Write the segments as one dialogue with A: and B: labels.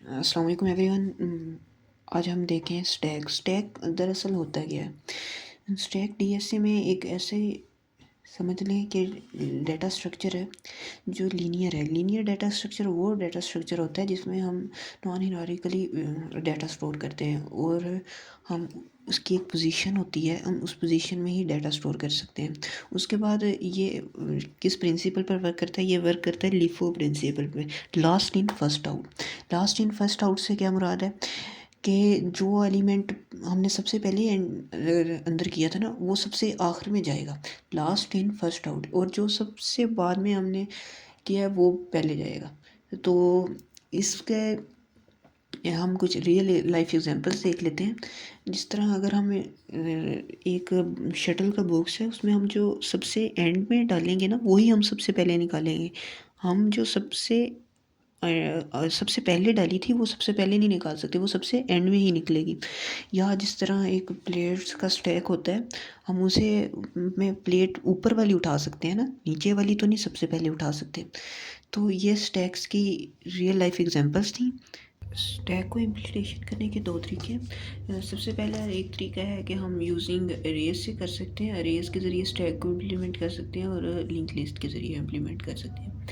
A: अस्सलाम वालेकुम एवरीवन। आज हम देखें स्टैक दरअसल होता क्या है। स्टैक डीएसए में एक ऐसे समझ लें कि डाटा स्ट्रक्चर है जो लीनियर है। लीनियर डाटा स्ट्रक्चर वो डाटा स्ट्रक्चर होता है जिसमें हम नॉन हिरारिकली डाटा स्टोर करते हैं और हम उसकी एक पोजीशन होती है, हम उस पोजीशन में ही डाटा स्टोर कर सकते हैं। उसके बाद ये किस प्रिंसिपल पर वर्क करता है? ये वर्क करता है लिफो प्रिंसिपल पे, last in first out. Last in first out से क्या मुराद है कि जो एलिमेंट हमने सबसे पहले अंदर किया था ना, वो सबसे आखिर में जाएगा, लास्ट इन फर्स्ट आउट। और जो सबसे बाद में हमने किया है वो पहले जाएगा। तो इसके हम कुछ रियल लाइफ एग्जांपल्स देख लेते हैं। जिस तरह अगर हम एक शटल का बॉक्स है, उसमें हम जो सबसे एंड में डालेंगे ना, वही हम सबसे पहले निकालेंगे। हम जो सबसे पहले डाली थी वो सबसे पहले नहीं निकाल सकते, वो सबसे एंड में ही निकलेगी। या जिस तरह एक प्लेट्स का स्टैक होता है, हम उसे में प्लेट ऊपर वाली उठा सकते हैं ना, नीचे वाली तो नहीं सबसे पहले उठा सकते। तो ये स्टैक्स की रियल लाइफ एग्जांपल्स थी। स्टैक को इम्प्लीमेंटेशन करने के दो तरीके हैं। सबसे पहला एक तरीका है कि हम यूजिंग अरेज से कर सकते हैं। अरेज के ज़रिए स्टैक को इम्प्लीमेंट कर सकते हैं और लिंक लिस्ट के ज़रिए इम्प्लीमेंट कर सकते हैं।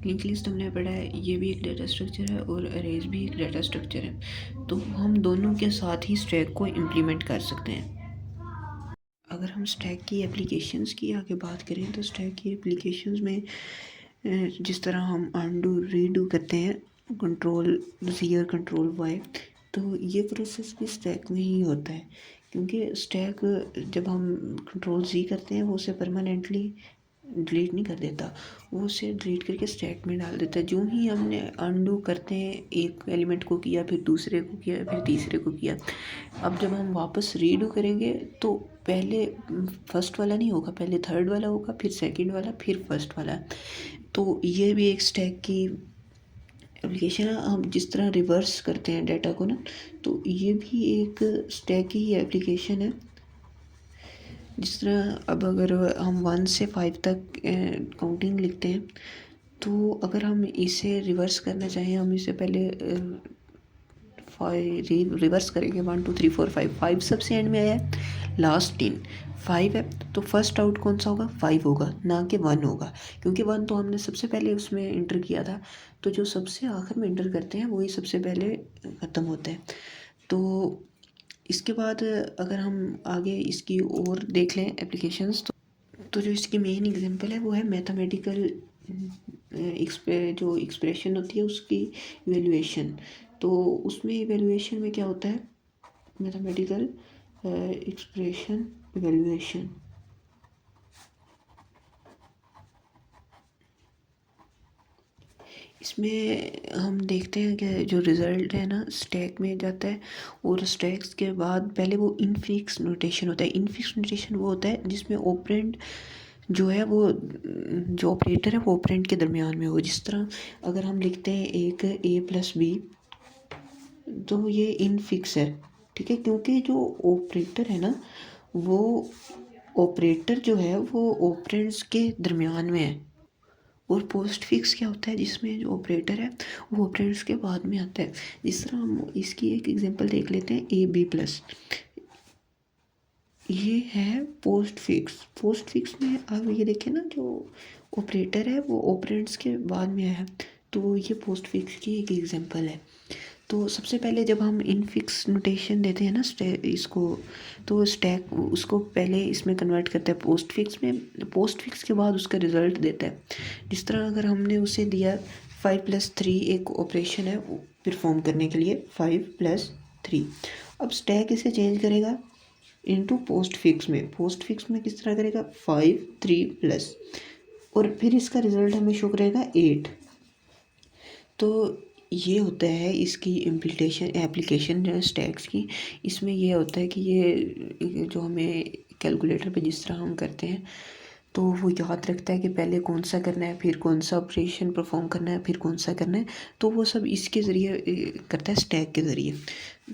A: लिंक लिस्ट हमने पढ़ा है, ये भी एक डाटा स्ट्रक्चर है और अरेज भी एक डाटा स्ट्रक्चर है। तो हम दोनों के साथ ही स्टैक को इम्प्लीमेंट कर सकते हैं। अगर हम स्टैक की एप्लीकेशंस की आगे बात करें तो स्टैक की एप्लीकेशंस में जिस तरह हम अनडू रीडू करते हैं, कंट्रोल ज़ी और कंट्रोल वाई, तो ये प्रोसेस भी स्टैक में ही होता है। क्योंकि स्टैक जब हम कंट्रोल ज़ी करते हैं वो उसे परमानेंटली डिलीट नहीं कर देता, वो उसे डिलीट करके स्टैक में डाल देता है। जो ही हमने अनडू करते हैं, एक एलिमेंट को किया, फिर दूसरे को किया, फिर तीसरे को किया, अब जब हम वापस रीडू करेंगे तो पहले फर्स्ट वाला नहीं होगा, पहले थर्ड वाला होगा, फिर सेकंड वाला, फिर फर्स्ट वाला। तो ये भी एक स्टैक की एप्लीकेशन है। हम जिस तरह रिवर्स करते हैं डाटा को ना, तो ये भी एक स्टैक की ही एप्लीकेशन है। जिस तरह अब अगर हम 1 से 5 तक काउंटिंग लिखते हैं, तो अगर हम इसे रिवर्स करना चाहें, हम इसे पहले रिवर्स करेंगे 1 2 3 4 5। 5 सबसे एंड में आया है, लास्ट इन 5 है, तो फर्स्ट आउट कौन सा होगा? 5 होगा, ना कि 1 होगा, क्योंकि 1 तो हमने सबसे पहले उसमें इंटर किया था। तो जो सबसे आखिर में इंटर करते हैं वही सबसे पहले ख़त्म होते हैं। तो इसके बाद अगर हम आगे इसकी और देख लें एप्लीकेशंस, तो जो इसकी मेन एग्जांपल है वो है मैथमेटिकल जो एक्सप्रेशन होती है उसकी इवेल्युएशन। तो उसमें इवेल्युएशन में क्या होता है? Mathematical expression evaluation. इसमें हम देखते हैं कि जो रिज़ल्ट है ना, स्टैक में जाता है और स्टैक्स के बाद पहले वो इनफिक्स नोटेशन होता है। इनफिक्स नोटेशन वो होता है जिसमें ऑपरेंड जो है वो, जो ऑपरेटर है वो ऑपरेंड के दरमियान में हो। जिस तरह अगर हम लिखते हैं एक ए प्लस बी, तो ये इनफिक्स है, ठीक है, क्योंकि जो ऑपरेटर है ना, वो ऑपरेटर जो है वो ऑपरेंड्स के दरमियान में है। और पोस्ट फिक्स क्या होता है? जिसमें जो ऑपरेटर है वो ऑपरेंड्स के बाद में आता है। जिस तरह हम इसकी एक एग्जांपल देख लेते हैं, ए बी प्लस, ये है पोस्ट फिक्स। पोस्ट फिक्स में अब ये देखें ना, जो ऑपरेटर है वो ऑपरेंड्स के बाद में है, तो ये पोस्ट फिक्स की एक एग्जांपल है। तो सबसे पहले जब हम इनफिक्स नोटेशन देते हैं ना इसको, तो स्टैक उसको पहले इसमें कन्वर्ट करता है पोस्ट फिक्स में, पोस्ट फिक्स के बाद उसका रिज़ल्ट देता है। जिस तरह अगर हमने उसे दिया 5+3, एक ऑपरेशन है परफॉर्म करने के लिए 5+3, अब स्टैक इसे चेंज करेगा इनटू पोस्ट फिक्स में। पोस्ट फिक्स में किस तरह करेगा? 5 3 प्लस, और फिर इसका रिज़ल्ट हमें शो करेगा 8। तो ये होता है इसकी इम्प्लीटेशन एप्लीकेशन जो है स्टैक्स की। इसमें ये होता है कि ये जो हमें कैलकुलेटर पे जिस तरह हम करते हैं, तो वो याद रखता है कि पहले कौन सा करना है, फिर कौन सा ऑपरेशन परफॉर्म करना है, फिर कौन सा करना है। तो वो सब इसके ज़रिए करता है, स्टैक के ज़रिए।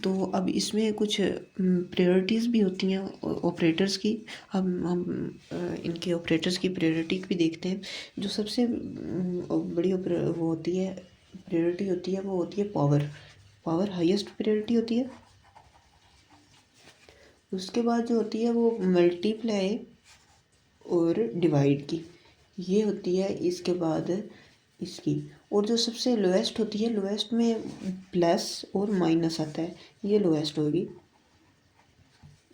A: तो अब इसमें कुछ प्रायोरिटीज़ भी होती हैं ऑपरेटर्स की। हम इनके ऑपरेटर्स की प्रायोरिटी भी देखते हैं। जो सबसे बड़ी वो होती है प्रायोरिटी होती है वो होती है पावर, पावर हाईएस्ट प्रायोरिटी होती है। उसके बाद जो होती है वो मल्टीप्लाई और डिवाइड की, ये होती है इसके बाद इसकी। और जो सबसे लोएस्ट होती है, लोएस्ट में प्लस और माइनस आता है, ये लोएस्ट होगी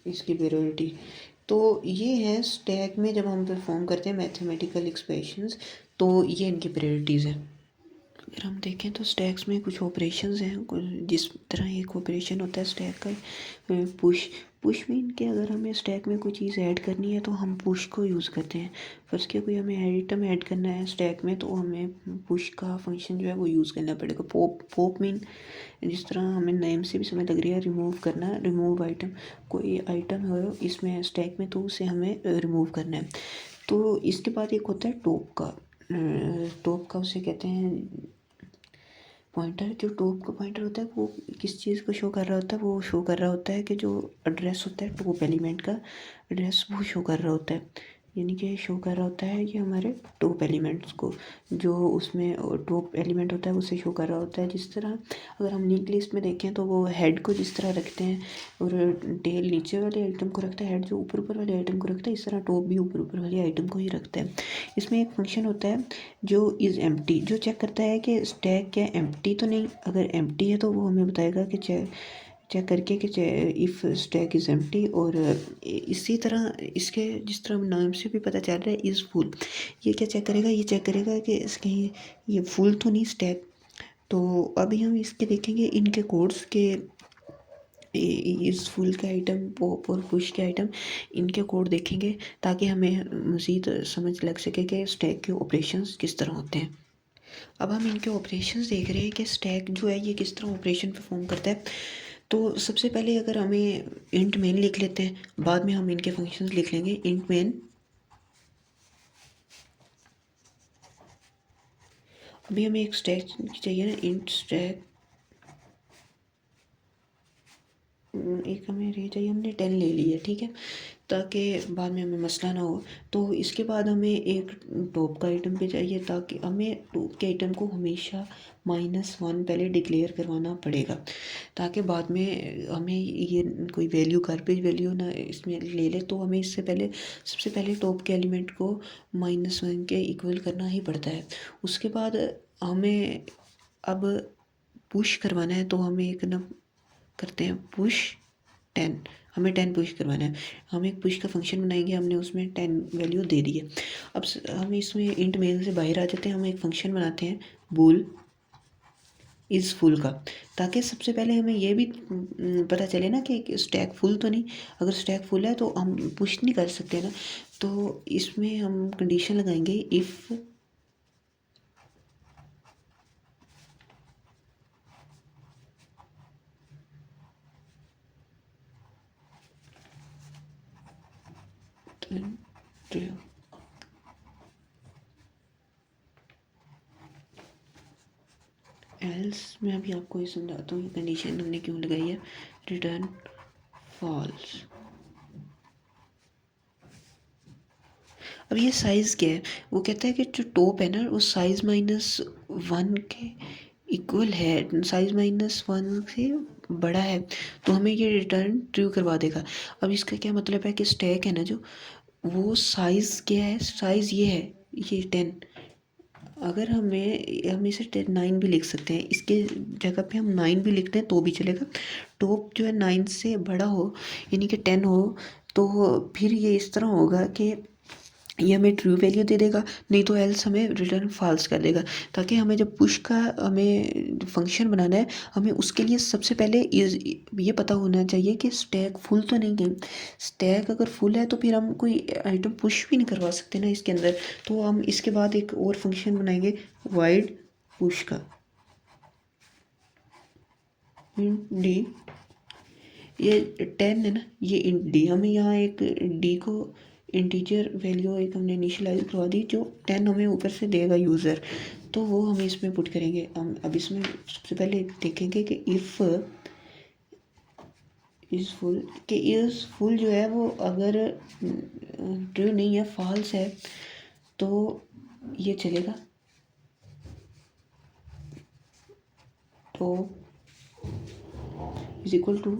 A: इसकी प्रायोरिटी। तो ये है स्टैक में जब हम परफॉर्म करते हैं मैथमेटिकल एक्सप्रेशंस, तो ये इनकी प्रायोरिटीज़ हैं। अगर हम देखें तो स्टैक्स में कुछ ऑपरेशंस हैं, जिस तरह एक ऑपरेशन होता है स्टैक का, पुश। पुश मीन के अगर हमें स्टैक में कोई चीज़ ऐड करनी है तो हम पुश को यूज़ करते हैं। फर्स्ट के कोई हमें आइटम ऐड करना है स्टैक में तो हमें पुश का फंक्शन जो है वो यूज़ करना पड़ेगा। पॉप, पॉप मीन जिस तरह हमें नेम से भी समझ लग रही है रिमूव करना, रिमूव आइटम। कोई आइटम हो इसमें स्टैक में तो उसे हमें रिमूव करना है। तो इसके बाद एक होता है टॉप का, टॉप का उसे कहते हैं पॉइंटर। जो टॉप का पॉइंटर होता है वो किस चीज़ को शो कर रहा होता है, वो शो कर रहा होता है कि जो एड्रेस होता है टॉप एलिमेंट का एड्रेस वो शो कर रहा होता है, यानी कि शो कर रहा होता है कि हमारे टॉप एलिमेंट्स को, जो उसमें टॉप एलिमेंट होता है उसे शो कर रहा होता है। जिस तरह अगर हम लिंक लिस्ट में देखें तो वो हेड को जिस तरह रखते हैं और टेल नीचे वाले आइटम को रखता है, हेड जो ऊपर ऊपर वाले आइटम को रखता है, इस तरह टॉप भी ऊपर ऊपर वाले आइटम को ही रखता है। इसमें एक फंक्शन होता है जो इज़ एम्प्टी, जो चेक करता है कि स्टैक क्या एम्प्टी तो नहीं। अगर एम्प्टी है तो वो हमें बताएगा कि चेक करके कि इफ़ स्टैक इज़ एम्प्टी। और इसी तरह इसके जिस तरह नाम से भी पता चल रहा है इज़ फुल, ये क्या चेक करेगा, ये चेक करेगा कि कहीं ये फुल तो नहीं स्टैक। तो अभी हम इसके देखेंगे इनके कोड्स के, इस फुल के आइटम, पॉप और पुश के आइटम, इनके कोड देखेंगे ताकि हमें मज़ीद समझ लग सके कि स्टैक के ऑपरेशंस किस तरह होते हैं। अब हम इनके ऑपरेशंस देख रहे हैं कि स्टैक जो है ये किस तरह ऑपरेशन परफॉर्म करता है। तो सबसे पहले अगर हमें इंट मेन लिख लेते हैं, बाद में हम इनके फंक्शंस लिख लेंगे। इंट मेन, अभी हमें एक स्टैक चाहिए ना, इंट स्टैक, एक हमें रे चाहिए, हमने 10 ले ली है, ठीक है, ताकि बाद में हमें मसला ना हो। तो इसके बाद हमें एक टॉप का आइटम भी चाहिए ताकि हमें टॉप के आइटम को हमेशा -1 पहले डिक्लेयर करवाना पड़ेगा, ताकि बाद में हमें ये कोई वैल्यू गार्बेज वैल्यू ना इसमें ले ले। तो हमें इससे पहले सबसे पहले टॉप के एलिमेंट को -1 के इक्वल करना ही पड़ता है। उसके बाद हमें अब पुश करवाना है तो हमें एक ना करते हैं पुश 10, हमें 10 पुश करवाना है। हम एक पुश का फंक्शन बनाएंगे, हमने उसमें 10 वैल्यू दे दी है। अब हम इसमें इंट मेन से बाहर आ जाते हैं, हम एक फंक्शन बनाते हैं बूल इज़ फुल का, ताकि सबसे पहले हमें ये भी पता चले ना कि स्टैक फुल तो नहीं। अगर स्टैक फुल है तो हम पुश नहीं कर सकते ना, तो इसमें हम कंडीशन लगाएंगे इफ़ ट्रू। एल्स मैं अभी आपको ये समझाता हूँ ये कंडीशन हमने क्यों लगाई है। Return false. अब ये साइज़ क्या है, वो कहता है कि जो टॉप है ना वो साइज़ -1 के इक्वल है, साइज़ -1 से बड़ा है, तो हमें ये रिटर्न ट्रू करवा देगा। अब इसका क्या मतलब है कि स्टैक है ना जो, वो साइज़ क्या है, साइज़ ये है, ये 10। अगर हम इसे 9 भी लिख सकते हैं, इसके जगह पे हम 9 भी लिखते हैं तो भी चलेगा। टॉप जो है 9 से बड़ा हो यानी कि 10 हो, तो फिर ये इस तरह होगा कि ये हमें ट्रू वैल्यू दे देगा, नहीं तो एल्स हमें रिटर्न फॉल्स कर देगा। ताकि हमें जब पुश का हमें फंक्शन बनाना है, हमें उसके लिए सबसे पहले ये पता होना चाहिए कि स्टैक फुल तो नहीं है। स्टैक अगर फुल है तो फिर हम कोई आइटम पुश भी नहीं करवा सकते ना इसके अंदर। तो हम इसके बाद एक और फंक्शन बनाएंगे वाइड पुश का, डी, ये 10 है ना, ये इंट डी, हमें यहाँ एक डी को इंटीजर वैल्यू एक हमने इनिशियलाइज करवा दी जो 10 हमें ऊपर से देगा यूज़र, तो वो हम इसमें पुट करेंगे। हम अब इसमें सबसे पहले देखेंगे कि इफ़ इज़ फुल, कि इज़ फुल जो है वो अगर ट्रू नहीं है, फॉल्स है, तो ये चलेगा। Top is equal to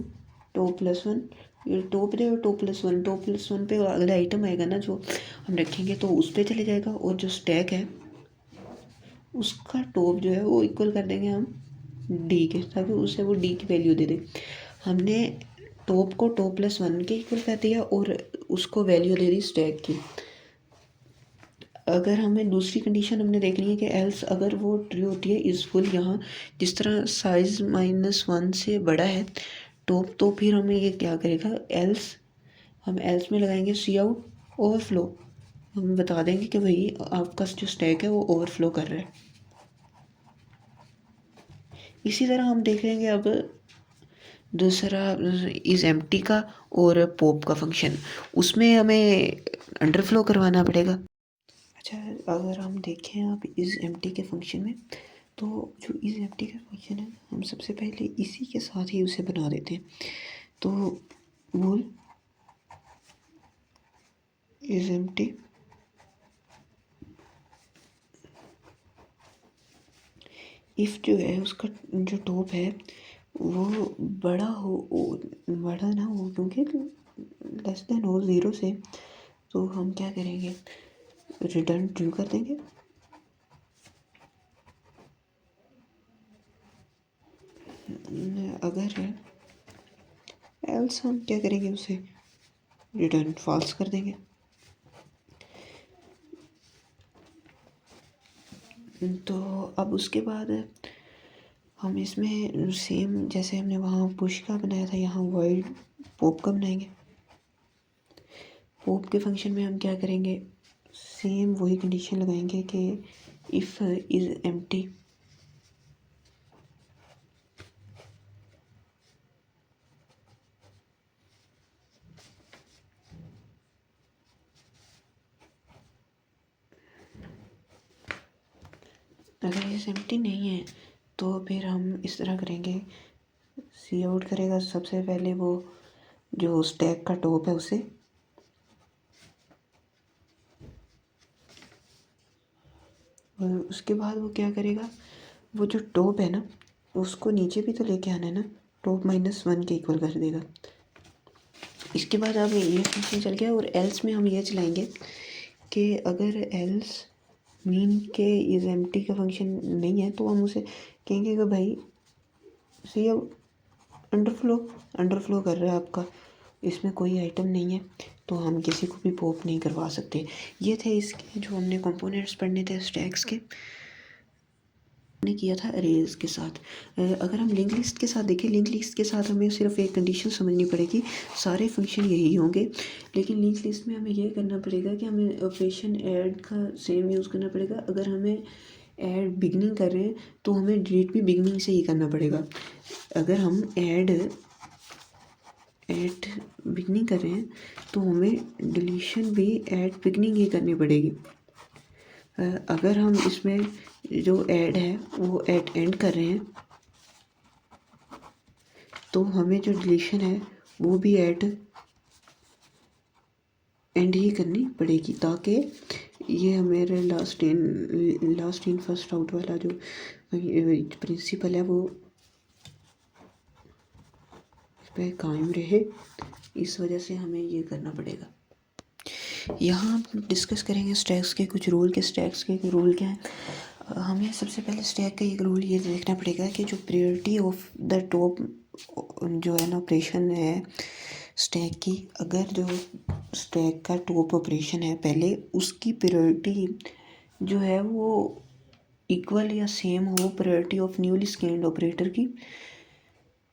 A: top plus one, ये टॉप देगा टॉप प्लस वन पे अगला आइटम आएगा ना जो हम रखेंगे तो उस पर चले जाएगा, और जो स्टैक है उसका टॉप जो है वो इक्वल कर देंगे हम डी के, ताकि उसे वो डी की वैल्यू दे दे। हमने टॉप को टॉप प्लस वन के इक्वल कर दिया और उसको वैल्यू दे दी स्टैक की। अगर हमें दूसरी कंडीशन हमने देखनी है कि एल्स अगर वो ट्रू होती है इज़ फुल, यहाँ जिस तरह साइज़ -1 से बड़ा है टॉप, तो फिर हमें ये क्या करेगा, एल्स हम एल्स में लगाएंगे सी आउट ओवरफ्लो, हम बता देंगे कि भाई आपका जो स्टैक है वो ओवरफ्लो कर रहा है। इसी तरह हम देखेंगे अब दूसरा इज़ एम्प्टी का और पॉप का फंक्शन, उसमें हमें अंडरफ्लो करवाना पड़ेगा। अच्छा, अगर हम देखें अब इज़ एम्प्टी के फंक्शन में, तो जो इज़ एम्प्टी का फंक्शन है हम सबसे पहले इसी के साथ ही उसे बना देते हैं। तो बोल इज़ एम्प्टी इफ़ जो है उसका जो टॉप है वो बड़ा ना हो, क्योंकि लेस देन हो 0 से, तो हम क्या करेंगे, रिटर्न ट्रू कर देंगे। अगर है एल्स हम क्या करेंगे, उसे रिटर्न फॉल्स कर देंगे। तो अब उसके बाद हम इसमें सेम जैसे हमने वहाँ पुश का बनाया था, यहाँ वॉइड पॉप का बनाएंगे। पॉप के फंक्शन में हम क्या करेंगे, सेम वही कंडीशन लगाएंगे कि इफ़ इज़ एम्प्टी, अगर ये एम्प्टी नहीं है तो फिर हम इस तरह करेंगे, सी आउट करेगा सबसे पहले वो जो स्टैक का टॉप है उसे, और उसके बाद वो क्या करेगा, वो जो टॉप है ना उसको नीचे भी तो लेके आना है ना, टॉप -1 के इक्वल कर देगा। इसके बाद अब ये फंक्शन चल गया, और एल्स में हम ये चलाएंगे कि अगर एल्स मीन के इज़ एम्प्टी का फंक्शन नहीं है तो हम उसे कहेंगे कि भाई सी अब अंडरफ्लो कर रहा है आपका, इसमें कोई आइटम नहीं है, तो हम किसी को भी पॉप नहीं करवा सकते। ये थे इसके जो हमने कंपोनेंट्स पढ़ने थे स्टैक्स के, ने किया था अरेज के साथ। अगर हम लिंक लिस्ट के साथ देखें, लिंक लिस्ट के साथ हमें सिर्फ एक कंडीशन समझनी पड़ेगी, सारे फंक्शन यही होंगे, लेकिन लिंक लिस्ट में हमें ये करना पड़ेगा कि हमें ऑपरेशन ऐड का सेम यूज़ करना पड़ेगा। अगर हमें ऐड बिगनिंग कर रहे हैं तो हमें डिलीट भी बिगनिंग से ही करना पड़ेगा। अगर हम ऐड बिगनिंग कर रहे हैं तो हमें डिलीशन भी ऐड बिगनिंग ही करनी पड़ेगी। अगर हम इसमें जो ऐड है वो ऐड एंड कर रहे हैं तो हमें जो डिलीशन है वो भी ऐड एंड ही करनी पड़ेगी, ताकि ये हमारे लास्ट इन फर्स्ट आउट वाला जो प्रिंसिपल है वो इस पर कायम रहे। इस वजह से हमें ये करना पड़ेगा। यहाँ हम डिस्कस करेंगे स्टैक्स के कुछ रूल के। स्टैक्स के रूल क्या है, हमें सबसे पहले स्टैक का एक रूल ये देखना पड़ेगा कि जो प्रायोरिटी ऑफ द टॉप जो है ना ऑपरेशन है स्टैक की, अगर जो स्टैक का टॉप ऑपरेशन है पहले उसकी प्रायोरिटी जो है वो इक्वल या सेम हो priority of newly scanned operator की,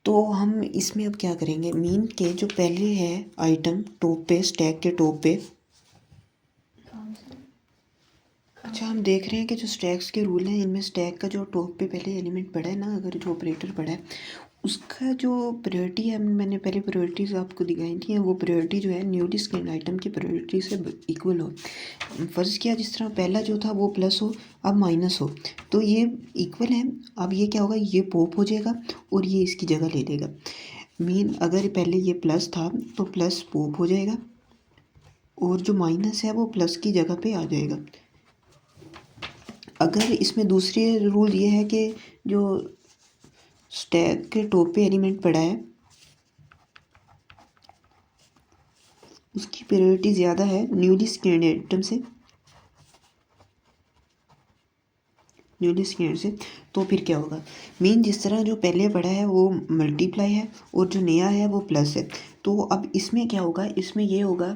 A: तो हम इसमें अब क्या करेंगे, मीन के जो पहले है आइटम टॉप पे, स्टैक के टॉप पे। अच्छा, हम देख रहे हैं कि जो स्टैक्स के रूल हैं इनमें स्टैक का जो टॉप पे पहले एलिमेंट पड़ा है ना, अगर जो ऑपरेटर पड़ा है उसका जो प्रायोरिटी है, मैंने पहले प्रायोरिटीज़ आपको दिखाई थी, वो प्रायोरिटी जो है न्यूली स्कैन्ड आइटम की प्रायोरिटी से इक्वल हो। फर्ज किया जिस तरह पहला जो था वो प्लस हो, अब माइनस हो, तो ये इक्वल है। अब ये क्या होगा, ये पॉप हो जाएगा और ये इसकी जगह ले लेगा। मीन अगर पहले ये प्लस था तो प्लस पॉप हो जाएगा और जो माइनस है वो प्लस की जगह पे आ जाएगा। अगर इसमें दूसरी रूल ये है कि जो स्टैक के टॉप पे एलिमेंट पड़ा है, उसकी प्रायोरिटी ज़्यादा है न्यूली स्कैन्ड आइटम से, न्यूली स्कैन्ड से। तो फिर क्या होगा, मीन जिस तरह जो पहले पड़ा है वो मल्टीप्लाई है और जो नया है वो प्लस है। तो अब इसमें क्या होगा, इसमें ये होगा,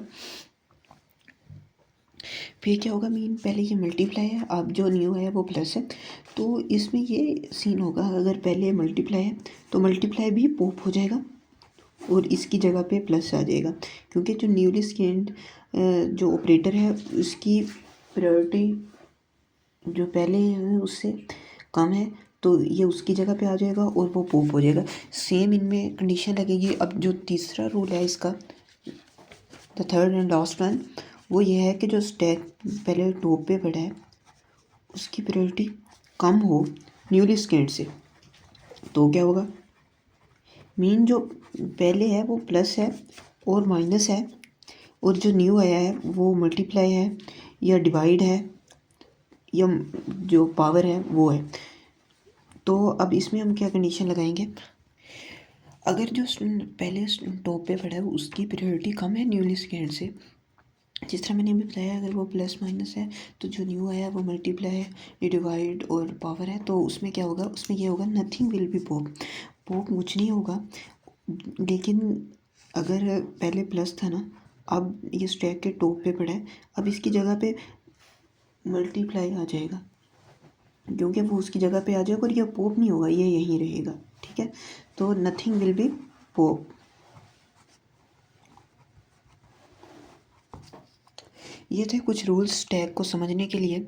A: फिर क्या होगा, मीन पहले ये मल्टीप्लाई है, अब जो न्यू है वो प्लस है। तो इसमें ये सीन होगा, अगर पहले मल्टीप्लाई है तो मल्टीप्लाई भी पॉप हो जाएगा और इसकी जगह पे प्लस आ जाएगा, क्योंकि जो न्यूली स्कैन्ड जो ऑपरेटर है उसकी प्रायोरिटी जो पहले है उससे कम है, तो ये उसकी जगह पे आ जाएगा और वो पॉप हो जाएगा। सेम इनमें कंडीशन लगेगी। अब जो तीसरा रूल है इसका, the third and last one, वो ये है कि जो स्टैक पहले टॉप पे पड़ा है उसकी प्रायोरिटी कम हो न्यूली स्कैन्ड से। तो क्या होगा, मीन जो पहले है वो प्लस है और माइनस है, और जो न्यू आया है वो मल्टीप्लाई है या डिवाइड है या जो पावर है वो है। तो अब इसमें हम क्या कंडीशन लगाएंगे, अगर जो पहले टॉप पे पड़ा है उसकी प्रायोरिटी कम है न्यूली स्कैन्ड से, जिस तरह मैंने अभी बताया, अगर वो प्लस माइनस है तो जो न्यू आया है वो मल्टीप्लाई है, ये डिवाइड और पावर है, तो उसमें क्या होगा, उसमें ये होगा nothing will be pop, pop कुछ नहीं होगा। लेकिन अगर पहले प्लस था ना, अब ये स्टैक के टॉप पे पड़ा है, अब इसकी जगह पे मल्टीप्लाई आ जाएगा, क्योंकि वो उसकी जगह पे आ जाएगा और ये पॉप नहीं होगा, ये यहीं रहेगा। ठीक है, तो नथिंग विल बी पॉप। ये थे कुछ रूल्स स्टैक को समझने के लिए।